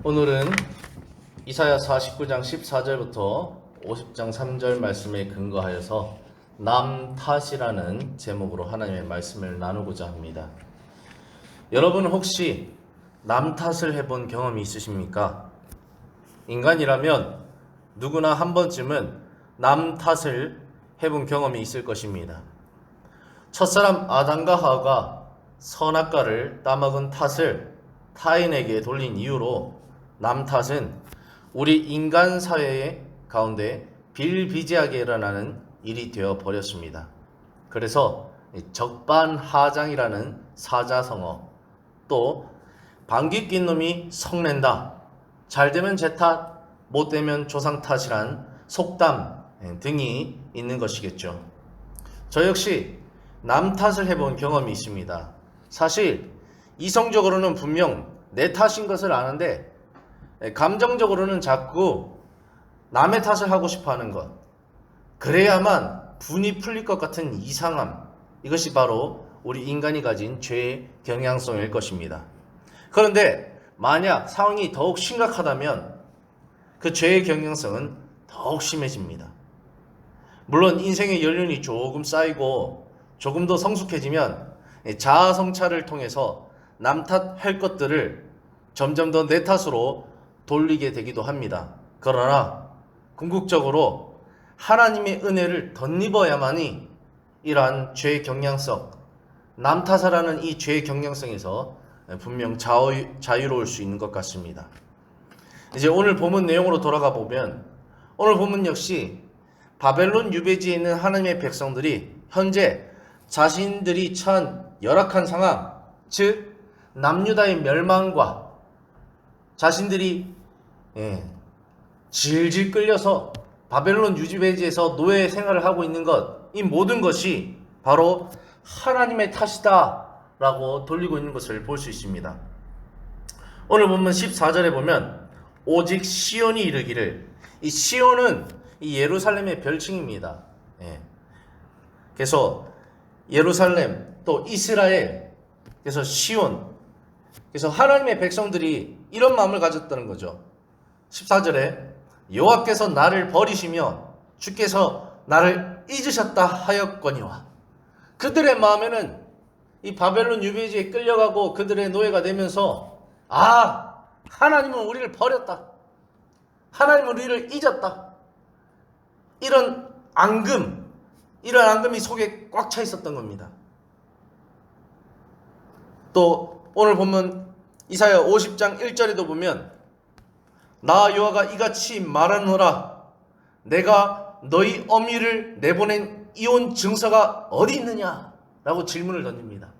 오늘은 이사야 49장 14절부터 50장 3절 말씀에 근거하여서 남 탓이라는 제목으로 하나님의 말씀을 나누고자 합니다. 여러분은 혹시 남 탓을 해본 경험이 있으십니까? 인간이라면 누구나 한 번쯤은 남 탓을 해본 경험이 있을 것입니다. 첫사람 아담과 하와가 선악과를 따먹은 탓을 타인에게 돌린 이유로 남 탓은 우리 인간 사회 가운데 비일비재하게 일어나는 일이 되어 버렸습니다. 그래서 적반하장이라는 사자성어, 또 방귀 낀 놈이 성낸다, 잘되면 제 탓, 못되면 조상 탓이란 속담 등이 있는 것이겠죠. 저 역시 남 탓을 해본 경험이 있습니다. 사실 이성적으로는 분명 내 탓인 것을 아는데 감정적으로는 자꾸 남의 탓을 하고 싶어하는 것, 그래야만 분이 풀릴 것 같은 이상함, 이것이 바로 우리 인간이 가진 죄의 경향성일 것입니다. 그런데 만약 상황이 더욱 심각하다면 그 죄의 경향성은 더욱 심해집니다. 물론 인생의 연륜이 조금 쌓이고 조금 더 성숙해지면 자아 성찰을 통해서 남 탓할 것들을 점점 더 내 탓으로 돌리게 되기도 합니다. 그러나 궁극적으로 하나님의 은혜를 덧입어야만이 이러한 죄의 경향성, 남 탓하라는 이 죄의 경향성에서 분명 자유로울 수 있는 것 같습니다. 이제 오늘 본문 내용으로 돌아가 보면, 오늘 본문 역시 바벨론 유배지에 있는 하나님의 백성들이 현재 자신들이 처한 열악한 상황, 즉 남유다의 멸망과 자신들이 질질 끌려서 바벨론 유배지에서 노예 생활을 하고 있는 것, 이 모든 것이 바로 하나님의 탓이다 라고 돌리고 있는 것을 볼 수 있습니다. 오늘 본문 14절에 보면 오직 시온이 이르기를, 이 시온은 이 예루살렘의 별칭입니다. 그래서 예루살렘, 또 이스라엘, 그래서 시온, 그래서 하나님의 백성들이 이런 마음을 가졌다는 거죠. 14절에 여호와께서 나를 버리시며 주께서 나를 잊으셨다 하였거니와, 그들의 마음에는 이 바벨론 유배지에 끌려가고 그들의 노예가 되면서 하나님은 우리를 버렸다, 하나님은 우리를 잊었다, 이런 앙금이 속에 꽉 차 있었던 겁니다. 또 오늘 보면 이사야 50장 1절에도 보면 나 여호와가 이같이 말하노라, 내가 너희 어미를 내보낸 이혼 증서가 어디 있느냐 라고 질문을 던집니다.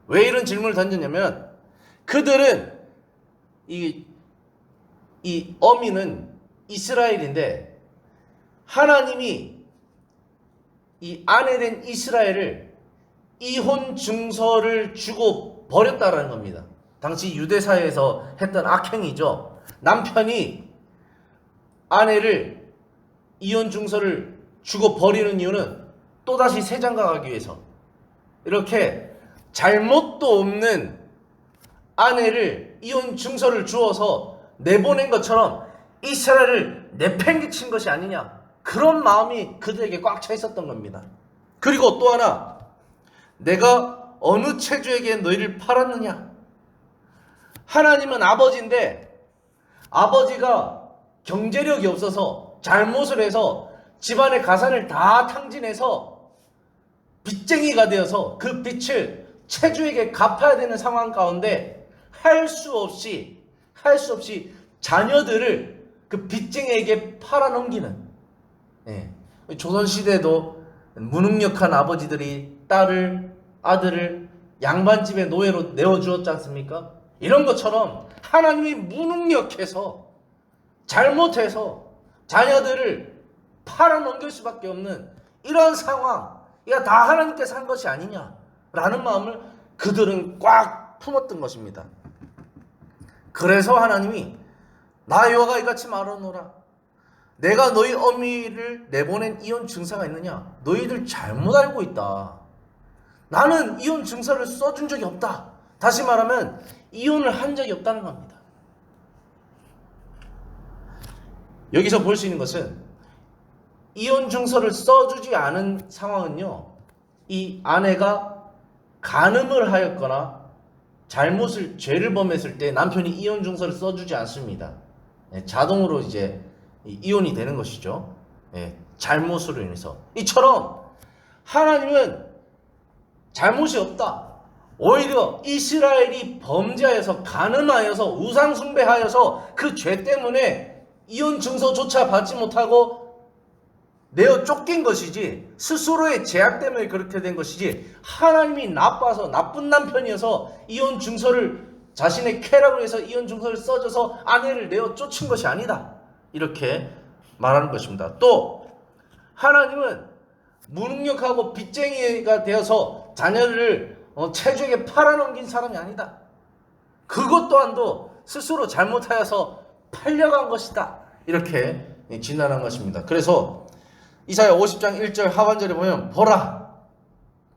왜 이런 질문을 던졌냐면, 그들은 이 어미는 이스라엘인데 하나님이 이 아내된 이스라엘을 이혼 증서를 주고 버렸다라는 겁니다. 당시 유대사회에서 했던 악행이죠. 남편이 아내를 이혼 증서를 주고 버리는 이유는 또다시 새장가가기 위해서, 이렇게 잘못도 없는 아내를 이혼 증서를 주어서 내보낸 것처럼 이스라엘을 내팽개친 것이 아니냐, 그런 마음이 그들에게 꽉 차 있었던 겁니다. 그리고 또 하나, 내가 어느 체주에게 너희를 팔았느냐. 하나님은 아버지인데 아버지가 경제력이 없어서 잘못을 해서 집안의 가산을 다 탕진해서 빚쟁이가 되어서 그 빚을 체주에게 갚아야 되는 상황 가운데 할 수 없이 자녀들을 그 빚쟁이에게 팔아넘기는, 조선시대도 무능력한 아버지들이 아들을 양반집의 노예로 내어주었지 않습니까? 이런 것처럼 하나님이 무능력해서 잘못해서 자녀들을 팔아넘길 수밖에 없는 이런 상황, 이거 다 하나님께서 한 것이 아니냐라는 마음을 그들은 꽉 품었던 것입니다. 그래서 하나님이 나 여호와가 이같이 말하노라, 내가 너희 어미를 내보낸 이혼 증서가 있느냐. 너희들 잘못 알고 있다. 나는 이혼 증서를 써준 적이 없다. 다시 말하면 이혼을 한 적이 없다는 겁니다. 여기서 볼 수 있는 것은 이혼 증서를 써주지 않은 상황은요, 이 아내가 간음을 하였거나 죄를 범했을 때 남편이 이혼 증서를 써주지 않습니다. 자동으로 이제 이혼이 되는 것이죠. 잘못으로 인해서. 이처럼 하나님은 잘못이 없다. 오히려 이스라엘이 범죄하여서 간음하여서 우상숭배하여서 그 죄 때문에 이혼 증서조차 받지 못하고 내어 쫓긴 것이지, 스스로의 죄악 때문에 그렇게 된 것이지, 하나님이 나빠서 나쁜 남편이어서 이혼 증서를 자신의 쾌락을 위해서 이혼 증서를 써줘서 아내를 내어 쫓은 것이 아니다, 이렇게 말하는 것입니다. 또 하나님은 무능력하고 빚쟁이가 되어서 자녀를 체주에게 팔아넘긴 사람이 아니다. 그것 또한도 스스로 잘못하여서 팔려간 것이다, 이렇게 진단한 것입니다. 그래서 이사야 50장 1절 하반절에 보면, 보라,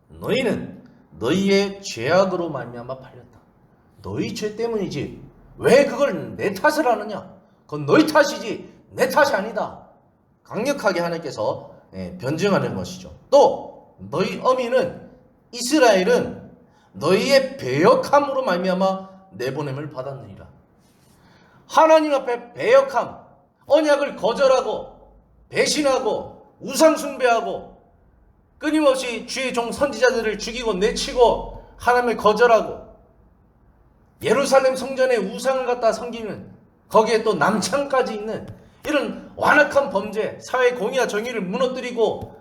너희는 너희의 죄악으로 말미암아 팔렸다. 너희 죄 때문이지 왜 그걸 내 탓을 하느냐? 그건 너희 탓이지 내 탓이 아니다. 강력하게 하나님께서 변증하는 것이죠. 또 너희 어미는, 이스라엘은 너희의 배역함으로 말미암아 내보냄을 받았느니라. 하나님 앞에 배역함, 언약을 거절하고 배신하고 우상숭배하고 끊임없이 주의 종 선지자들을 죽이고 내치고 하나님을 거절하고 예루살렘 성전에 우상을 갖다 섬기는, 거기에 또 남창까지 있는 이런 완악한 범죄, 사회 공의와 정의를 무너뜨리고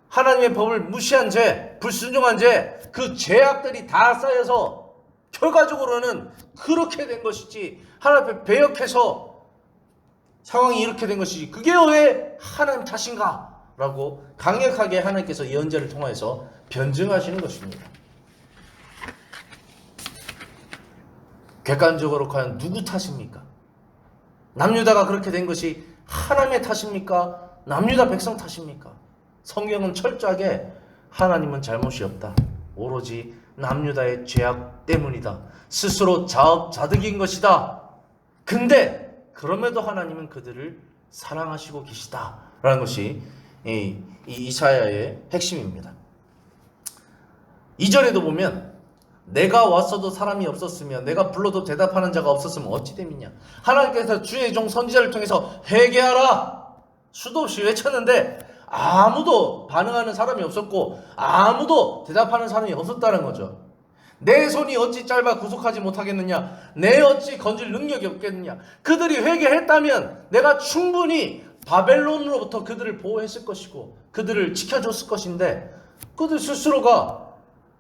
하나님의 법을 무시한 죄, 불순종한 죄, 그 죄악들이 다 쌓여서 결과적으로는 그렇게 된 것이지, 하나님 앞에 배역해서 상황이 이렇게 된 것이지 그게 왜 하나님 탓인가? 라고 강력하게 하나님께서 예언자를 통해서 변증하시는 것입니다. 객관적으로 과연 누구 탓입니까? 남유다가 그렇게 된 것이 하나님의 탓입니까? 남유다 백성 탓입니까? 성경은 철저하게 하나님은 잘못이 없다, 오로지 남유다의 죄악 때문이다, 스스로 자업자득인 것이다. 근데 그럼에도 하나님은 그들을 사랑하시고 계시다 라는 것이 이 이사야의 핵심입니다. 2절에도 보면, 내가 왔어도 사람이 없었으며 내가 불러도 대답하는 자가 없었으면 어찌 됨이냐. 하나님께서 주의 종 선지자를 통해서 회개하라 수도 없이 외쳤는데 아무도 반응하는 사람이 없었고 아무도 대답하는 사람이 없었다는 거죠. 내 손이 어찌 짧아 구속하지 못하겠느냐, 내 어찌 건질 능력이 없겠느냐. 그들이 회개했다면 내가 충분히 바벨론으로부터 그들을 보호했을 것이고 그들을 지켜줬을 것인데, 그들 스스로가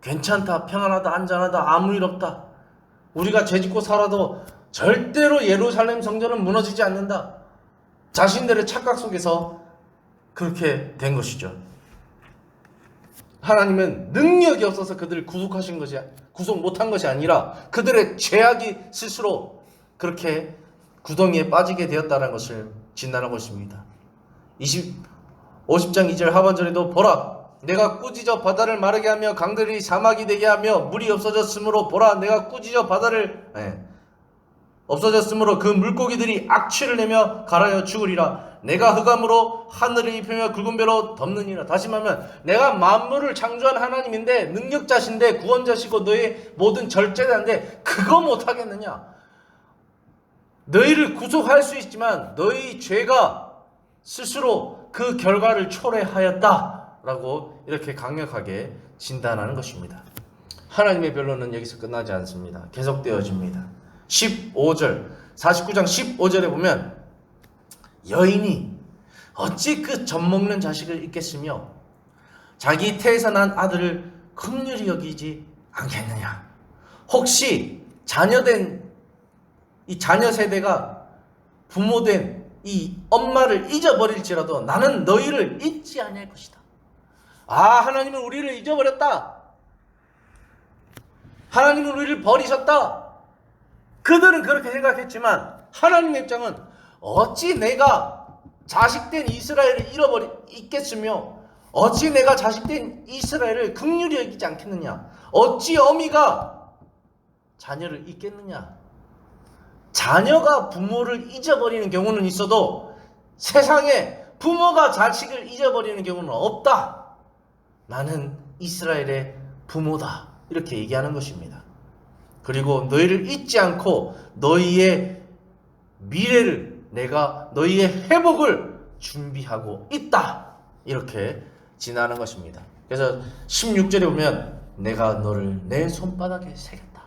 괜찮다, 평안하다, 안전하다, 아무 일 없다, 우리가 죄짓고 살아도 절대로 예루살렘 성전은 무너지지 않는다, 자신들의 착각 속에서 그렇게 된 것이죠. 하나님은 능력이 없어서 그들을 구속 못한 것이 아니라 그들의 죄악이 스스로 그렇게 구덩이에 빠지게 되었다는 것을 진단하고 있습니다. 50장 2절 하반절에도, 보라, 내가 꾸짖어 바다를 마르게 하며 강들이 사막이 되게 하며 물이 없어졌으므로, 보라, 내가 꾸짖어 바다를 없어졌으므로 그 물고기들이 악취를 내며 갈아여 죽으리라. 내가 흑암으로 하늘을 입히며 굵은 배로 덮느니라. 다시 말하면 내가 만물을 창조한 하나님인데, 능력자신데, 구원자시고 너의 모든 절제자인데 그거 못하겠느냐. 너희를 구속할 수 있지만 너희 죄가 스스로 그 결과를 초래하였다 라고 이렇게 강력하게 진단하는 것입니다. 하나님의 변론은 여기서 끝나지 않습니다. 계속되어집니다. 49장 15절에 보면, 여인이 어찌 그 젖먹는 자식을 잊겠으며 자기 태에서 난 아들을 긍휼히 여기지 않겠느냐. 혹시 이 자녀 세대가 부모된 이 엄마를 잊어버릴지라도 나는 너희를 잊지 아니할 것이다. 하나님은 우리를 잊어버렸다, 하나님은 우리를 버리셨다. 그들은 그렇게 생각했지만 하나님의 입장은, 어찌 내가 자식된 이스라엘을 잊겠으며 어찌 내가 자식된 이스라엘을 긍휼히 여기지 않겠느냐. 어찌 어미가 자녀를 잊겠느냐. 자녀가 부모를 잊어버리는 경우는 있어도 세상에 부모가 자식을 잊어버리는 경우는 없다. 나는 이스라엘의 부모다. 이렇게 얘기하는 것입니다. 그리고 너희를 잊지 않고 너희의 미래를, 내가 너희의 회복을 준비하고 있다. 이렇게 지나는 것입니다. 그래서 16절에 보면 내가 너를 내 손바닥에 새겼다.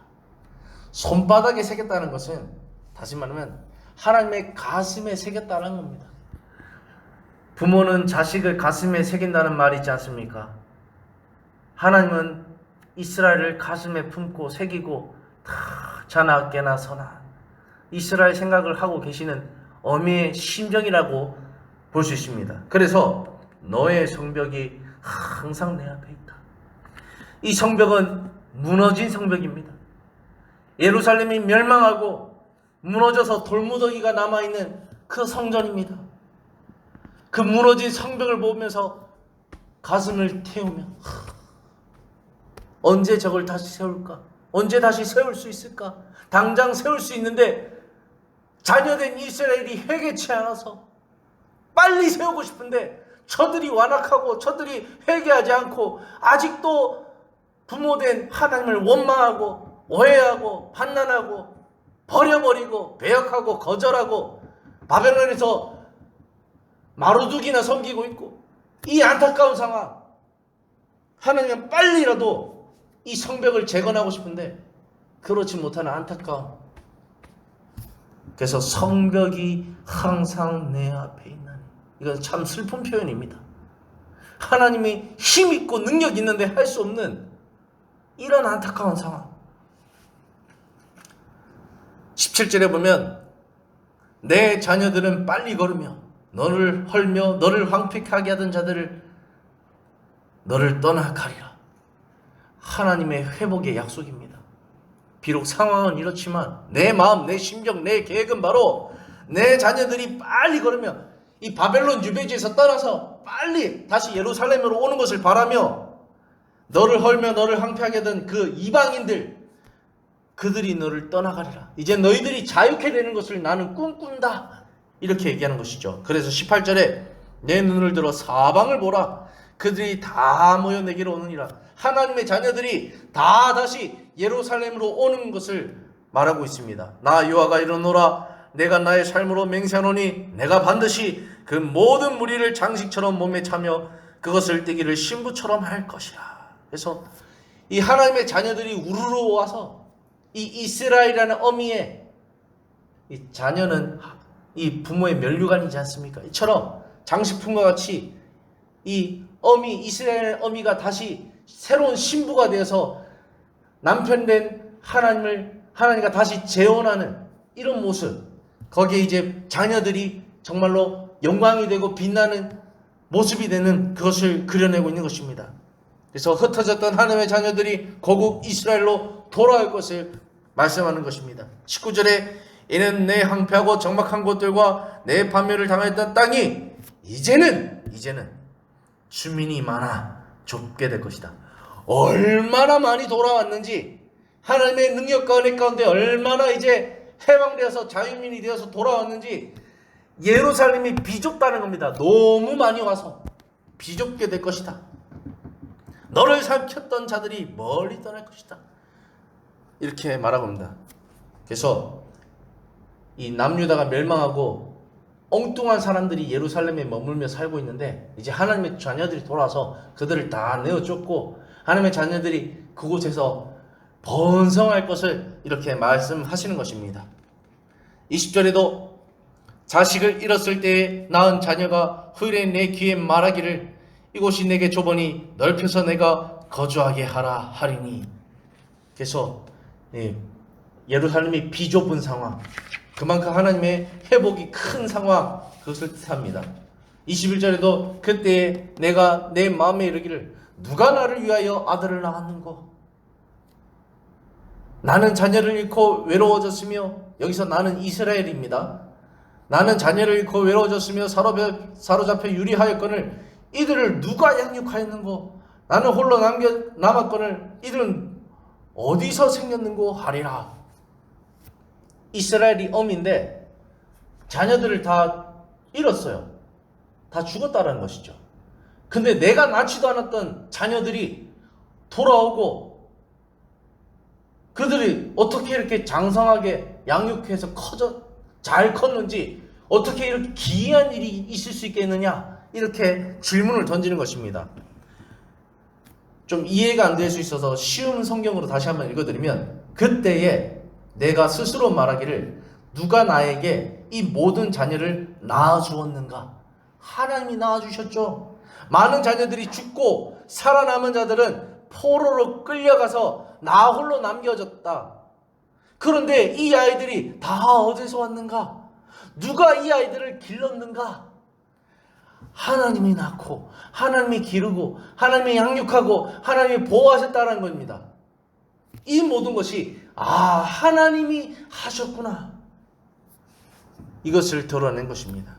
손바닥에 새겼다는 것은 다시 말하면 하나님의 가슴에 새겼다는 겁니다. 부모는 자식을 가슴에 새긴다는 말이 있지 않습니까? 하나님은 이스라엘을 가슴에 품고 새기고 자나 깨나 서나 이스라엘 생각을 하고 계시는 어미의 심정이라고 볼 수 있습니다. 그래서 너의 성벽이 항상 내 앞에 있다. 이 성벽은 무너진 성벽입니다. 예루살렘이 멸망하고 무너져서 돌무더기가 남아있는 그 성전입니다. 그 무너진 성벽을 보면서 가슴을 태우며 언제 저걸 다시 세울까? 언제 다시 세울 수 있을까? 당장 세울 수 있는데 자녀된 이스라엘이 회개치 않아서 빨리 세우고 싶은데 저들이 완악하고 저들이 회개하지 않고 아직도 부모된 하나님을 원망하고 오해하고 판단하고 버려버리고 배역하고 거절하고 바벨론에서 마루둑이나 섬기고 있고, 이 안타까운 상황, 하나님은 빨리라도 이 성벽을 재건하고 싶은데 그렇지 못하는 안타까움. 그래서 성벽이 항상 내 앞에 있는, 이건 참 슬픈 표현입니다. 하나님이 힘 있고 능력 있는데 할 수 없는 이런 안타까운 상황. 17절에 보면 내 자녀들은 빨리 걸으며 너를 헐며 너를 황폐하게 하던 자들을 너를 떠나가리라. 하나님의 회복의 약속입니다. 비록 상황은 이렇지만 내 마음, 내 심정, 내 계획은 바로 내 자녀들이 빨리 걸으며 이 바벨론 유배지에서 떠나서 빨리 다시 예루살렘으로 오는 것을 바라며 너를 헐며 너를 황폐하게 하던 그 이방인들, 그들이 너를 떠나가리라. 이제 너희들이 자유케 되는 것을 나는 꿈꾼다. 이렇게 얘기하는 것이죠. 그래서 18절에 내 눈을 들어 사방을 보라. 그들이 다 모여 내게로 오느니라. 하나님의 자녀들이 다 다시 예루살렘으로 오는 것을 말하고 있습니다. 나 여호와가 이르노라. 내가 나의 삶으로 맹세하노니 내가 반드시 그 모든 무리를 장식처럼 몸에 차며 그것을 떼기를 신부처럼 할 것이라. 그래서 이 하나님의 자녀들이 우르르 와서 이 이스라엘이라는 어미의 이 자녀는 이 부모의 면류관이지 않습니까? 이처럼 장식품과 같이 이 어미, 이스라엘 어미가 다시 새로운 신부가 되어서 남편된 하나님과 다시 재혼하는 이런 모습, 거기에 이제 자녀들이 정말로 영광이 되고 빛나는 모습이 되는 그것을 그려내고 있는 것입니다. 그래서 흩어졌던 하나님의 자녀들이 거국 이스라엘로 돌아올 것을 말씀하는 것입니다. 19절에 이는 내 황폐하고 적막한 곳들과 내 반멸을 당했던 땅이 이제는 주민이 많아 좁게 될 것이다. 얼마나 많이 돌아왔는지, 하나님의 능력과 은혜 가운데 얼마나 이제 해방되어서 자유민이 되어서 돌아왔는지, 예루살렘이 비좁다는 겁니다. 너무 많이 와서 비좁게 될 것이다. 너를 삼켰던 자들이 멀리 떠날 것이다. 이렇게 말하고 있습니다. 그래서 이 남유다가 멸망하고 엉뚱한 사람들이 예루살렘에 머물며 살고 있는데, 이제 하나님의 자녀들이 돌아와서 그들을 다 내어쫓고 하나님의 자녀들이 그곳에서 번성할 것을 이렇게 말씀하시는 것입니다. 20절에도 자식을 잃었을 때에 낳은 자녀가 후일에 내 귀에 말하기를 이곳이 내게 좁으니 넓혀서 내가 거주하게 하라 하리니. 그래서 예루살렘이 비좁은 상황, 그만큼 하나님의 회복이 큰 상황, 그것을 뜻합니다. 21절에도 그때 내가 내 마음에 이르기를 누가 나를 위하여 아들을 낳았는고. 나는 자녀를 잃고 외로워졌으며, 여기서 나는 이스라엘입니다. 나는 자녀를 잃고 외로워졌으며 사로잡혀 유리하였거늘 이들을 누가 양육하였는고. 나는 홀로 남았거늘 이들은 어디서 생겼는고 하리라. 이스라엘이 어미인데 자녀들을 다 잃었어요. 다 죽었다라는 것이죠. 근데 내가 낳지도 않았던 자녀들이 돌아오고 그들이 어떻게 이렇게 장성하게 양육해서 잘 컸는지 어떻게 이렇게 기이한 일이 있을 수 있겠느냐 이렇게 질문을 던지는 것입니다. 좀 이해가 안 될 수 있어서 쉬운 성경으로 다시 한번 읽어드리면 그때에 내가 스스로 말하기를 누가 나에게 이 모든 자녀를 낳아주었는가? 하나님이 낳아주셨죠. 많은 자녀들이 죽고 살아남은 자들은 포로로 끌려가서 나 홀로 남겨졌다. 그런데 이 아이들이 다 어디서 왔는가? 누가 이 아이들을 길렀는가? 하나님이 낳고 하나님이 기르고 하나님이 양육하고 하나님이 보호하셨다는 겁니다. 이 모든 것이 하나님이 하셨구나. 이것을 드러낸 것입니다.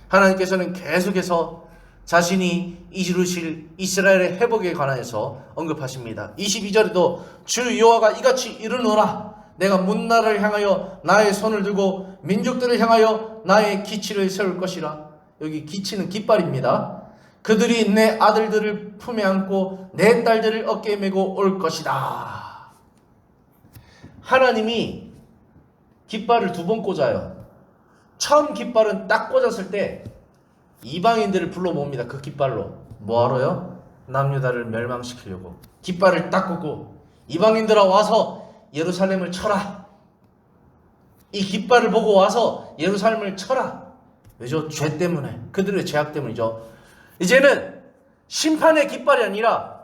하나님께서는 계속해서 자신이 이루실 이스라엘의 회복에 관하여서 언급하십니다. 22절에도 주 여호와가 이같이 이르노라. 내가 문나라를 향하여 나의 손을 들고 민족들을 향하여 나의 기치를 세울 것이라. 여기 기치는 깃발입니다. 그들이 내 아들들을 품에 안고 내 딸들을 어깨에 메고 올 것이다. 하나님이 깃발을 두 번 꽂아요. 처음 깃발은 딱 꽂았을 때 이방인들을 불러 모읍니다. 그 깃발로 뭐하러요? 남유다를 멸망시키려고 깃발을 딱 꽂고 이방인들아 와서 예루살렘을 쳐라. 이 깃발을 보고 와서 예루살렘을 쳐라. 왜죠? 죄 때문에, 그들의 죄악 때문이죠. 이제는 심판의 깃발이 아니라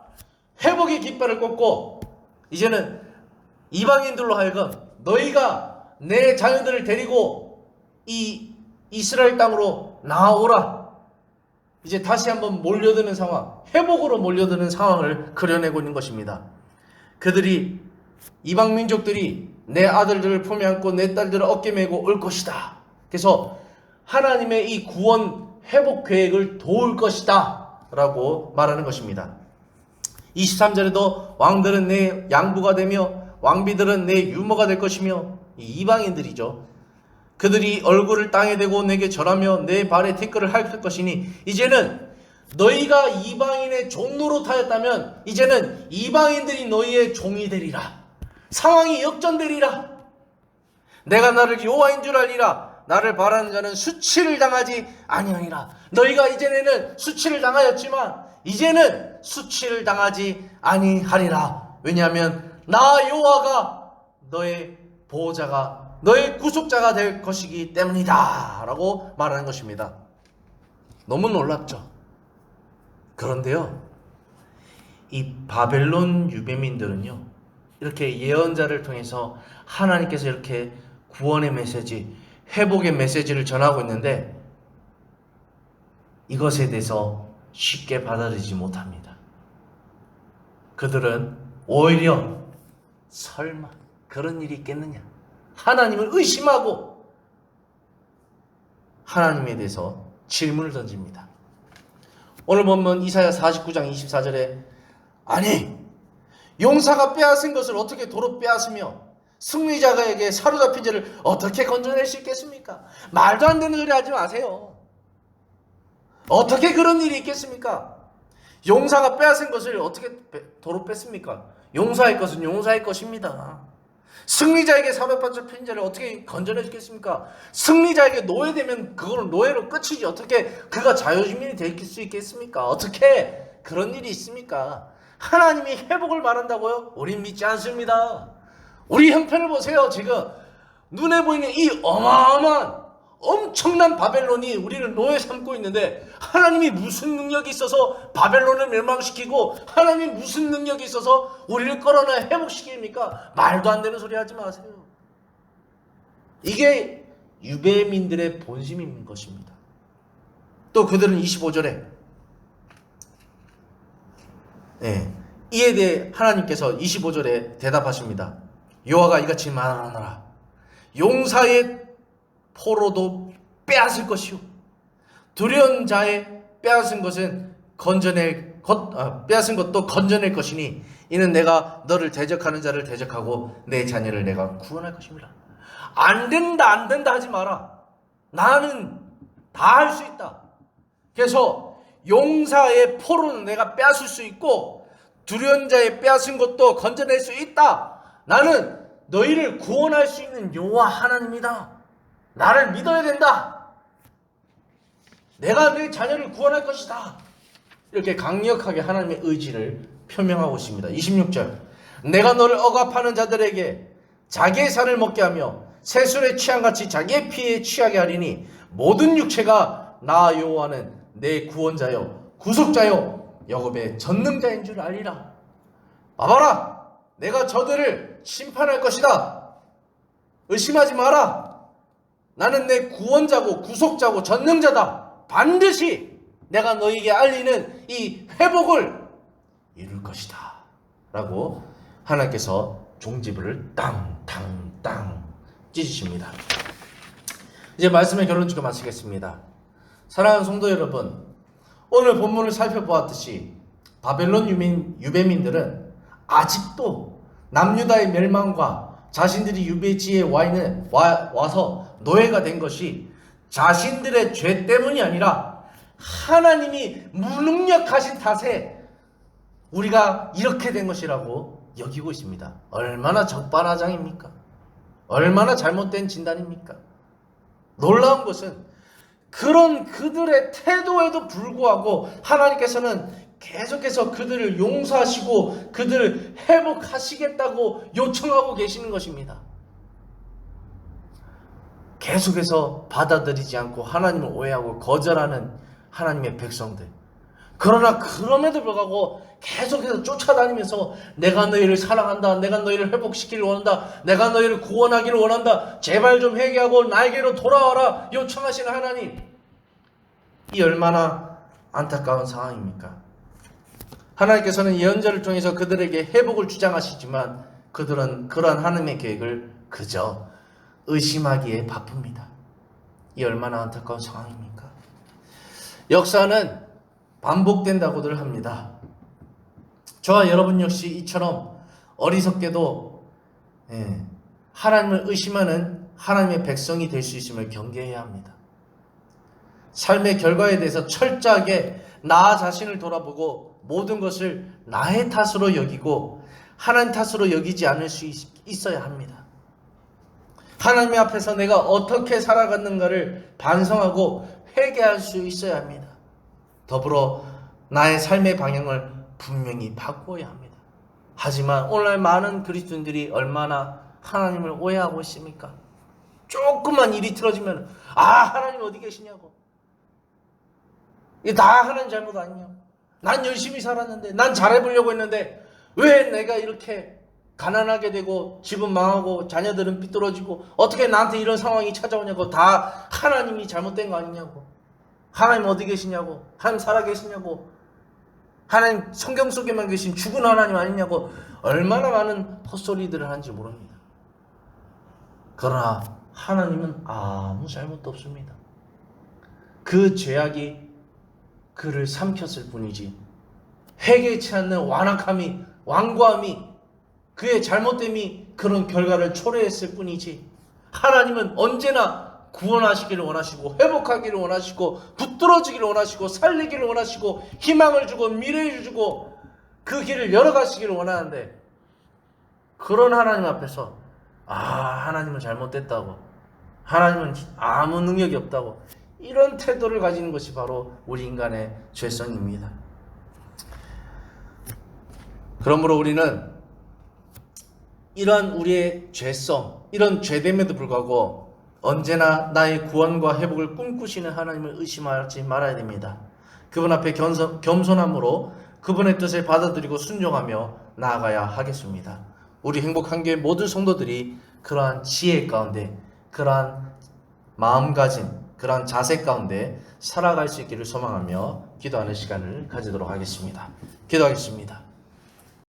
회복의 깃발을 꽂고 이제는 이방인들로 하여금 너희가 내 자녀들을 데리고 이 이스라엘 땅으로 나아오라. 이제 다시 한번 몰려드는 상황, 회복으로 몰려드는 상황을 그려내고 있는 것입니다. 그들이 이방 민족들이 내 아들들을 품에 안고 내 딸들을 어깨 메고 올 것이다. 그래서 하나님의 이 구원 회복 계획을 도울 것이다 라고 말하는 것입니다. 23절에도 왕들은 내 양부가 되며 왕비들은 내 유모가 될 것이며, 이방인들이죠. 그들이 얼굴을 땅에 대고 내게 절하며 내 발에 티끌을 핥을 것이니 이제는 너희가 이방인의 종로로 타였다면 이제는 이방인들이 너희의 종이 되리라. 상황이 역전되리라. 내가 나를 여호와인 줄 알리라. 나를 바라는 자는 수치를 당하지 아니하니라. 너희가 이전에는 수치를 당하였지만 이제는 수치를 당하지 아니하리라. 왜냐하면 나 여호와가 너의 보호자가 너의 구속자가 될 것이기 때문이다 라고 말하는 것입니다. 너무 놀랍죠. 그런데요, 이 바벨론 유배민들은요, 이렇게 예언자를 통해서 하나님께서 이렇게 구원의 메시지, 회복의 메시지를 전하고 있는데 이것에 대해서 쉽게 받아들이지 못합니다. 그들은 오히려 설마 그런 일이 있겠느냐, 하나님을 의심하고 하나님에 대해서 질문을 던집니다. 오늘 보면 이사야 49장 24절에 아니 용사가 빼앗은 것을 어떻게 도로 빼앗으며 승리자에게 사로잡힌 자를 어떻게 건져낼 수 있겠습니까? 말도 안 되는 소리 하지 마세요. 어떻게 그런 일이 있겠습니까? 용사가 빼앗은 것을 어떻게 도로 뺐습니까? 용사의 것은 용사의 것입니다. 승리자에게 사로잡힌 자를 어떻게 건져낼 수 있겠습니까? 승리자에게 노예되면 그거는 노예로 끝이지 어떻게 그가 자유주민이 될 수 있겠습니까? 어떻게 그런 일이 있습니까? 하나님이 회복을 말한다고요? 우린 믿지 않습니다. 우리 형편을 보세요. 지금 눈에 보이는 이 어마어마한 엄청난 바벨론이 우리를 노예 삼고 있는데 하나님이 무슨 능력이 있어서 바벨론을 멸망시키고 하나님이 무슨 능력이 있어서 우리를 끌어내 회복시킵니까? 말도 안 되는 소리 하지 마세요. 이게 유배민들의 본심인 것입니다. 또 그들은 25절에 이에 대해 하나님께서 25절에 대답하십니다. 여호와가 이같이 말하노라. 용사의 포로도 빼앗을 것이요 두려운 자의 빼앗은 것은 빼앗은 것도 건져낼 것이니 이는 내가 너를 대적하는 자를 대적하고 내 자녀를 내가 구원할 것입니다. 안 된다 하지 마라. 나는 다 할 수 있다. 그래서 용사의 포로는 내가 빼앗을 수 있고 두련자의 빼앗은 것도 건져낼 수 있다. 나는 너희를 구원할 수 있는 여호와 하나님이다. 나를 믿어야 된다. 내가 내 자녀를 구원할 것이다. 이렇게 강력하게 하나님의 의지를 표명하고 있습니다. 26절, 내가 너를 억압하는 자들에게 자기의 살을 먹게 하며 새술에 취한같이 자기의 피에 취하게 하리니 모든 육체가 나 여호와는 내 구원자요 구속자요 야곱의 전능자인 줄 알리라. 봐봐라, 내가 저들을 심판할 것이다. 의심하지 마라. 나는 내 구원자고 구속자고 전능자다. 반드시 내가 너에게 알리는 이 회복을 이룰 것이다 라고 하나님께서 종지부를 땅땅땅 찢으십니다. 이제 말씀의 결론 짓고 마치겠습니다. 사랑하는 성도 여러분, 오늘 본문을 살펴보았듯이 바벨론 유배민들은 아직도 남유다의 멸망과 자신들이 유배지에 와서 노예가 된 것이 자신들의 죄 때문이 아니라 하나님이 무능력하신 탓에 우리가 이렇게 된 것이라고 여기고 있습니다. 얼마나 적반하장입니까? 얼마나 잘못된 진단입니까? 놀라운 것은 그런 그들의 태도에도 불구하고 하나님께서는 계속해서 그들을 용서하시고 그들을 회복하시겠다고 요청하고 계시는 것입니다. 계속해서 받아들이지 않고 하나님을 오해하고 거절하는 하나님의 백성들. 그러나 그럼에도 불구하고 계속해서 쫓아다니면서 내가 너희를 사랑한다. 내가 너희를 회복시키기를 원한다. 내가 너희를 구원하기를 원한다. 제발 좀 회개하고 나에게로 돌아와라. 요청하시는 하나님. 이 얼마나 안타까운 상황입니까? 하나님께서는 예언자를 통해서 그들에게 회복을 주장하시지만 그들은 그러한 하나님의 계획을 그저 의심하기에 바쁩니다. 이 얼마나 안타까운 상황입니까? 역사는 반복된다고들 합니다. 저와 여러분 역시 이처럼 어리석게도 하나님을 의심하는 하나님의 백성이 될 수 있음을 경계해야 합니다. 삶의 결과에 대해서 철저하게 나 자신을 돌아보고 모든 것을 나의 탓으로 여기고 하나님 탓으로 여기지 않을 수 있어야 합니다. 하나님 앞에서 내가 어떻게 살아갔는가를 반성하고 회개할 수 있어야 합니다. 더불어 나의 삶의 방향을 분명히 바꾸어야 합니다. 하지만 오늘날 많은 그리스도인들이 얼마나 하나님을 오해하고 있습니까? 조금만 일이 틀어지면 하나님 어디 계시냐고. 이게 다 하나님 잘못 아니냐고. 난 열심히 살았는데, 난 잘해보려고 했는데 왜 내가 이렇게 가난하게 되고 집은 망하고 자녀들은 삐뚤어지고 어떻게 나한테 이런 상황이 찾아오냐고. 다 하나님이 잘못된 거 아니냐고. 하나님 어디 계시냐고. 하나님 살아계시냐고. 하나님 성경 속에만 계신 죽은 하나님 아니냐고. 얼마나 많은 헛소리들을 하는지 모릅니다. 그러나 하나님은 아무 잘못도 없습니다. 그 죄악이 그를 삼켰을 뿐이지 회개치 않는 완악함이, 완고함이, 그의 잘못됨이 그런 결과를 초래했을 뿐이지 하나님은 언제나 구원하시기를 원하시고 회복하기를 원하시고 붙들어지기를 원하시고 살리기를 원하시고 희망을 주고 미래를 주고 그 길을 열어가시기를 원하는데 그런 하나님 앞에서 하나님은 잘못됐다고, 하나님은 아무 능력이 없다고, 이런 태도를 가지는 것이 바로 우리 인간의 죄성입니다. 그러므로 우리는 이런 우리의 죄성, 이런 죄됨에도 불구하고 언제나 나의 구원과 회복을 꿈꾸시는 하나님을 의심하지 말아야 됩니다. 그분 앞에 겸손함으로 그분의 뜻을 받아들이고 순종하며 나아가야 하겠습니다. 우리 행복한 교회 모든 성도들이 그러한 지혜 가운데, 그러한 마음가짐, 그러한 자세 가운데 살아갈 수 있기를 소망하며 기도하는 시간을 가지도록 하겠습니다. 기도하겠습니다.